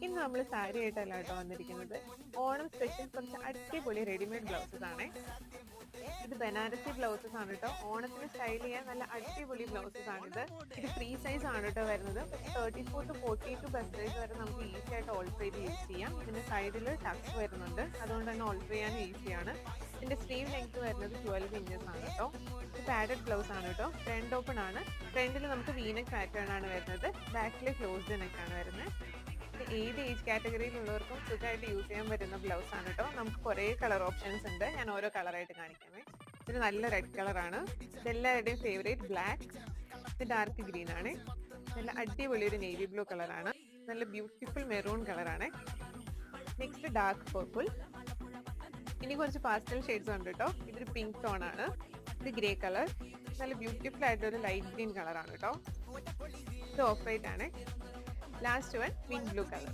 ഇന്ന് നമ്മൾ സാരി ആയിട്ടല്ല കേട്ടോ വന്നിരിക്കുന്നത്. ഓണം സ്പെഷ്യൽ കുറച്ച് അടിപൊളി റെഡിമെയ്ഡ് ബ്ലൗസസ് ആണ്. ഇത് ബനാറസി ബ്ലൗസസ് ആണ് കേട്ടോ. ഓണത്തിന് സ്റ്റൈൽ ചെയ്യാൻ നല്ല അടിപൊളി ബ്ലൗസസ് ആണിത്. ഇത് ഫ്രീ സൈസ് ആണ് കേട്ടോ വരുന്നത്. 34 to 42 ബസ് സൈസ് വരെ നമുക്ക് ഈസി ആയിട്ട് ഓൾട്ടർ ചെയ്ത് യൂസ് ചെയ്യാം. ഇതിന്റെ സൈഡിൽ ടക്സ് വരുന്നുണ്ട്, അതുകൊണ്ട് തന്നെ ഓൾട്ടർ ചെയ്യാൻ ഈസിയാണ്. ഇതിന്റെ സ്ലീവ് ലെങ്ത് വരുന്നത് 12 ഇഞ്ചസ് ആണ് കേട്ടോ. ഇത് പാഡഡ് ബ്ലൗസ് ആണ് കേട്ടോ. ഫ്രണ്ട് ഓപ്പൺ ആണ്. ഫ്രണ്ടിൽ നമുക്ക് വീനക് പാറ്റേൺ ആണ് വരുന്നത്, ബാക്കിൽ ക്ലോസ്ഡ് നെക്ക് ആണ് വരുന്നത്. ഏത് ഏജ് കാറ്റഗറിയിലുള്ളവർക്കും സുഖമായിട്ട് യൂസ് ചെയ്യാൻ പറ്റുന്ന ബ്ലൗസ് ആണ് കേട്ടോ. നമുക്ക് കുറേ കളർ ഓപ്ഷൻസ് ഉണ്ട്, ഞാൻ ഓരോ കളറായിട്ട് കാണിക്കാമേ. ഇത് നല്ല റെഡ് കളറാണ്, ഇതെല്ലാവരുടെയും ഫേവറേറ്റ് ബ്ലാക്ക്. ഇത് ഡാർക്ക് ഗ്രീൻ ആണ്, നല്ല അടിപൊളി ഒരു നേവി ബ്ലൂ കളറാണ്, നല്ല ബ്യൂട്ടിഫുൾ മെറൂൺ കളറാണ്. Next dark purple. ഇനി കുറച്ച് പാസ്റ്റൽ ഷെയ്ഡ്സ് ഉണ്ട് കേട്ടോ. ഇതൊരു പിങ്ക് ടോൺ ആണ്. ഇത് ഗ്രേ കളർ, നല്ല ബ്യൂട്ടിഫുൾ ആയിട്ടൊരു ലൈറ്റ് ഗ്രീൻ കളറാണ് കേട്ടോ. ഇത് ഓഫ് വൈറ്റ് ആണ്. Last one pink blue colour.